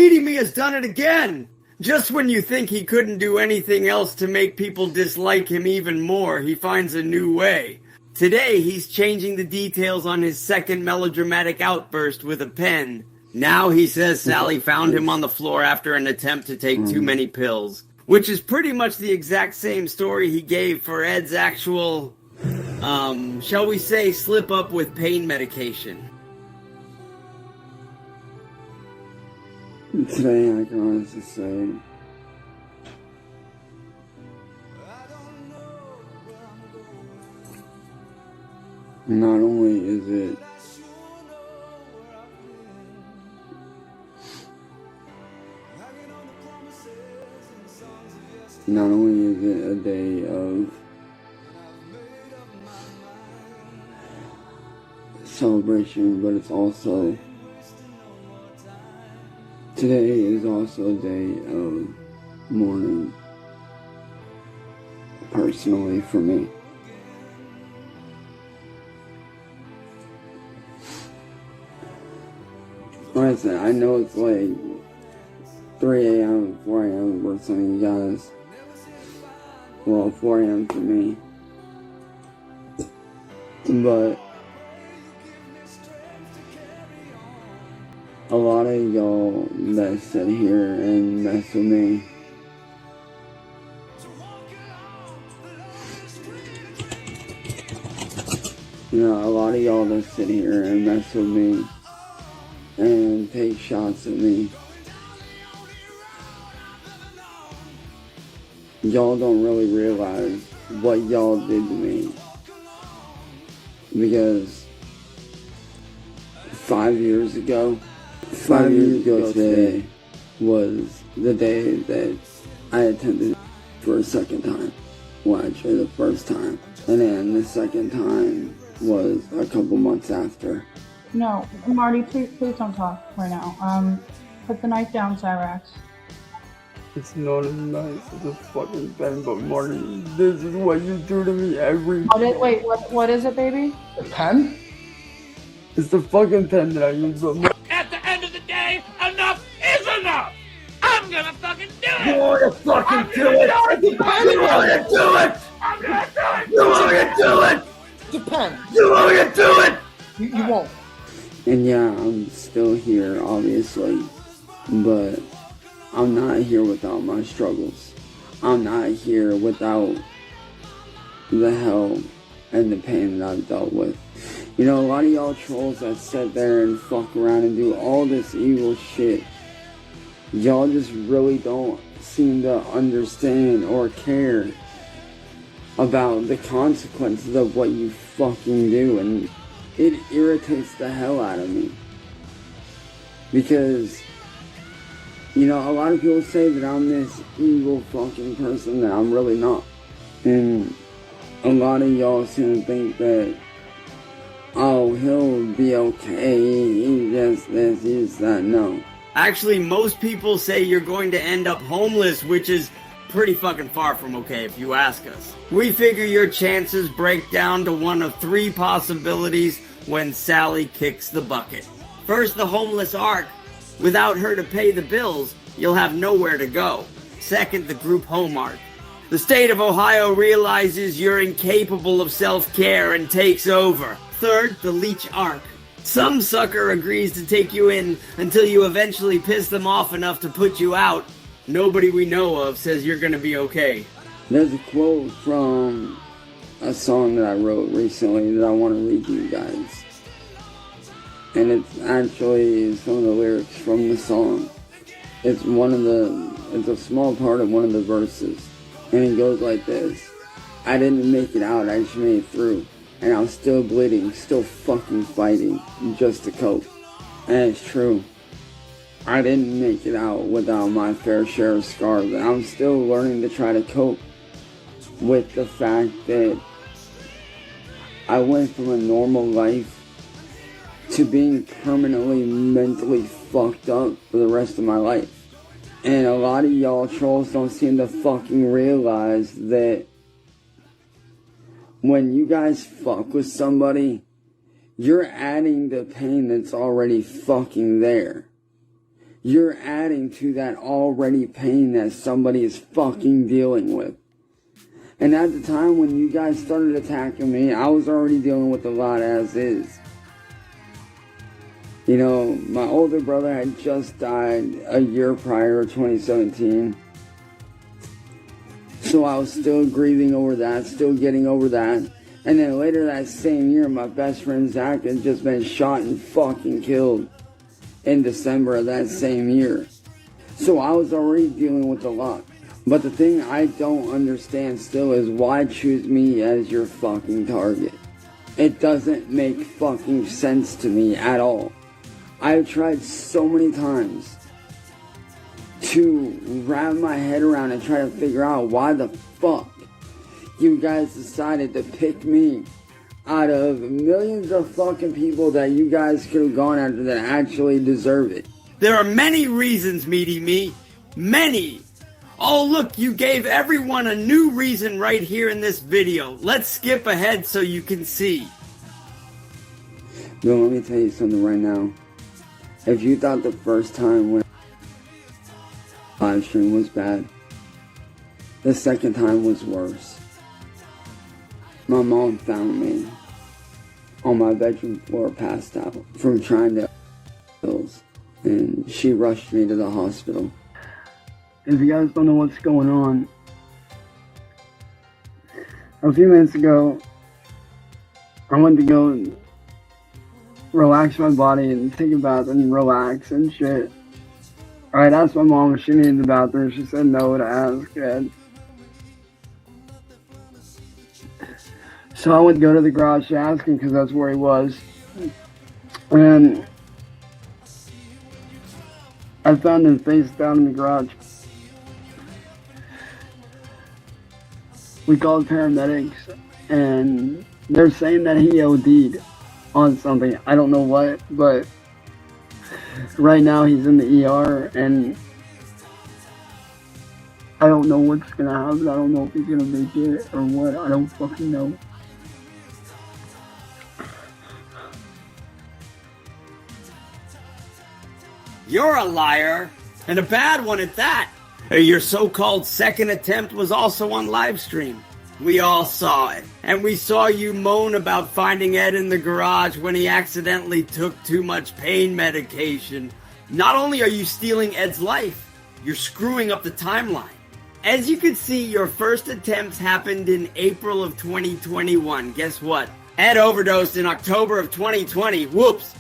Beating me has done it again! Just when you think he couldn't do anything else to make people dislike him even more, he finds a new way. Today, he's changing the details on his second melodramatic outburst with a pen. Now he says Sally found him on the floor after an attempt to take too many pills. Which is pretty much the exact same story he gave for Ed's actual, shall we say, slip up with pain medication. Today I can honestly say not only is it a day of celebration, but it's also today is also a day of mourning, personally for me. Like I said, I know it's like 3 a.m., 4 a.m. for some of you guys. Well, 4 a.m. for me. But a lot of y'all that sit here and mess with me a lot of y'all that sit here and mess with me and take shots at me, y'all don't really realize what y'all did to me. Because 5 years ago today was the day that I attempted for a second time. Well, actually the first time. And then the second time was a couple months after. No, Marty, please don't talk right now. Put the knife down, Cyrax. It's not a knife, it's a fucking pen, but Marty, this is what you do to me every Wait, what is it, baby? A pen? It's the fucking pen that I use, but at the end of the day, enough is enough! I'm gonna fucking do it! You want to fucking do it! You want to do it! I'm gonna do it! You want to do it! Japan. You want to do it! You won't. And yeah, I'm still here, obviously, but I'm not here without my struggles. I'm not here without the hell and the pain that I've dealt with. You know, a lot of y'all trolls that sit there and fuck around and do all this evil shit, y'all just really don't seem to understand or care about the consequences of what you fucking do, and it irritates the hell out of me. Because, you know, a lot of people say that I'm this evil fucking person that I'm really not. And a lot of y'all seem to think that, oh, he'll be okay, he just this, he's that. No. Actually, most people say you're going to end up homeless, which is pretty fucking far from okay if you ask us. We figure your chances break down to one of 3 possibilities when Sally kicks the bucket. First, the homeless arc. Without her to pay the bills, you'll have nowhere to go. Second, the group home arc. The state of Ohio realizes you're incapable of self-care and takes over. Third, the leech arc. Some sucker agrees to take you in until you eventually piss them off enough to put you out. Nobody we know of says you're gonna be okay. There's a quote from a song that I wrote recently that I want to read to you guys. And it's actually some of the lyrics from the song. It's a small part of one of the verses. And it goes like this: I didn't make it out, I just made it through. And I'm still bleeding, still fucking fighting, just to cope. And it's true. I didn't make it out without my fair share of scars. And I'm still learning to try to cope with the fact that I went from a normal life to being permanently mentally fucked up for the rest of my life. And a lot of y'all trolls don't seem to fucking realize that when you guys fuck with somebody, you're adding the pain that's already fucking there. You're adding to that already pain that somebody is fucking dealing with. And at the time when you guys started attacking me, I was already dealing with a lot as is. You know, my older brother had just died a year prior, 2017. So I was still grieving over that, still getting over that. And then later that same year, my best friend Zach had just been shot and fucking killed in December of that same year. So I was already dealing with a lot. But the thing I don't understand still is why choose me as your fucking target? It doesn't make fucking sense to me at all. I've tried so many times to wrap my head around and try to figure out why the fuck you guys decided to pick me out of millions of fucking people that you guys could have gone after that actually deserve it. There are many reasons, Meaty Me. Many. Oh, look, you gave everyone a new reason right here in this video. Let's skip ahead so you can see. Yo, let me tell you something right now. If you thought the first time when live stream was bad, the second time was worse. My mom found me on my bedroom floor passed out from trying to pills, and she rushed me to the hospital. If you guys don't know what's going on, a few minutes ago, I went to go and relax my body and take a bath and relax and shit. Alright, asked my mom if she needed the bathroom. She said no to ask Ed. So I went to go to the garage to ask him because that's where he was. And I found him face down in the garage. We called paramedics and they're saying that he OD'd on something. I don't know what, but right now he's in the ER and I don't know what's gonna happen. I don't know if he's gonna make it or what. I don't fucking know. You're a liar, and a bad one at that. Your so-called second attempt was also on live stream. We all saw it, and we saw you moan about finding Ed in the garage when he accidentally took too much pain medication. Not only are you stealing Ed's life, you're screwing up the timeline. As you can see, your first attempts happened in April of 2021. Guess what? Ed overdosed in October of 2020. Whoops.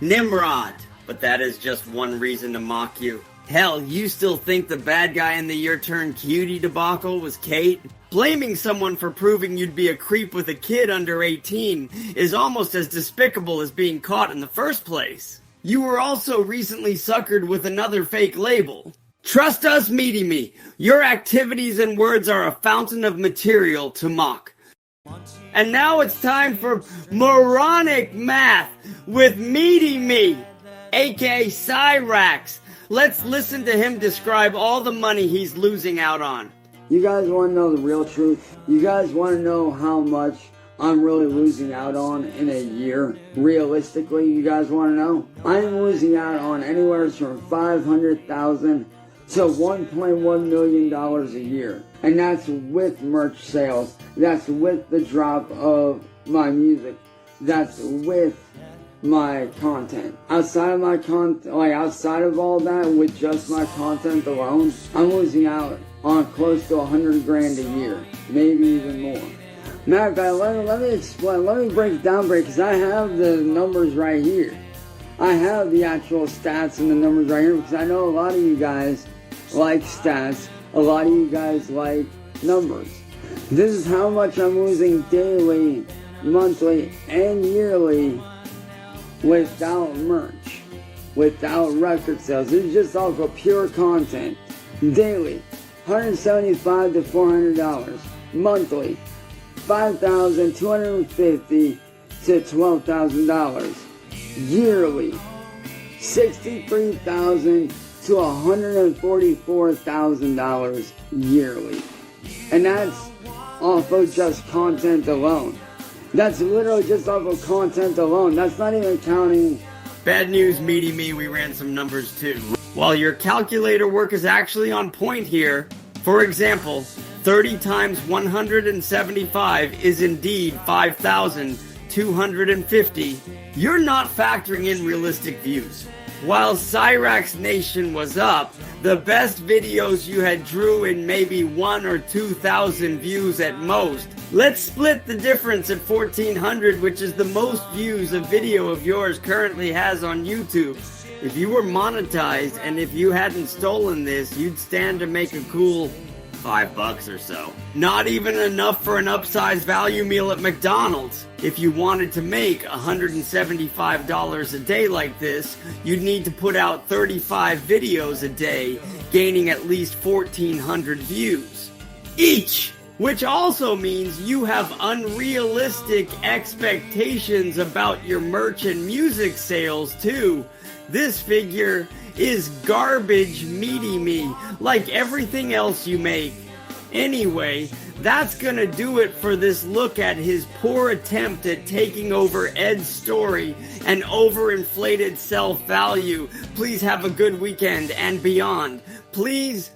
Nimrod. But that is just one reason to mock you. Hell, you still think the bad guy in the Your Turn Cutie debacle was Kate? Blaming someone for proving you'd be a creep with a kid under 18 is almost as despicable as being caught in the first place. You were also recently suckered with another fake label. Trust us, Meaty Me, your activities and words are a fountain of material to mock. And now it's time for moronic math with Meaty Me, aka Cyraxx. Let's listen to him describe all the money he's losing out on. You guys want to know the real truth? You guys want to know how much I'm really losing out on in a year? Realistically, you guys want to know? I'm losing out on anywhere from $500,000 to $1.1 million a year. And that's with merch sales. That's with the drop of my music. That's with my content. Outside of my content, outside of all that, with just my content alone, I'm losing out on close to 100 grand a year, maybe even more. Matter of fact, let me explain, let me break it down, because I have the numbers right here. I have the actual stats and the numbers right here, because I know a lot of you guys like stats, a lot of you guys like numbers. This is how much I'm losing daily, monthly, and yearly without merch, without record sales. This is just off of pure content. Daily, $175 to $400. Monthly, $5,250 to $12,000. Yearly, $63,000 to $144,000 yearly. And that's off of just content alone. That's literally just off of content alone. That's not even counting. Bad news, Meaty Me, we ran some numbers too. while your calculator work is actually on point here. For example, 30 times 175 is indeed 5,250. You're not factoring in realistic views. While Cyrax Nation was up, the best videos you had drew in maybe 1 or 2,000 views at most. Let's split the difference at 1,400, which is the most views a video of yours currently has on YouTube. If you were monetized and if you hadn't stolen this, you'd stand to make a cool $5 or so. Not even enough for an upsized value meal at McDonald's. If you wanted to make $175 a day like this, you'd need to put out 35 videos a day, gaining at least 1,400 views each. Which also means you have unrealistic expectations about your merch and music sales too. This figure is garbage meaty-me, like everything else you make. Anyway, that's gonna do it for this look at his poor attempt at taking over Ed's story and overinflated self-value. Please have a good weekend and beyond. Please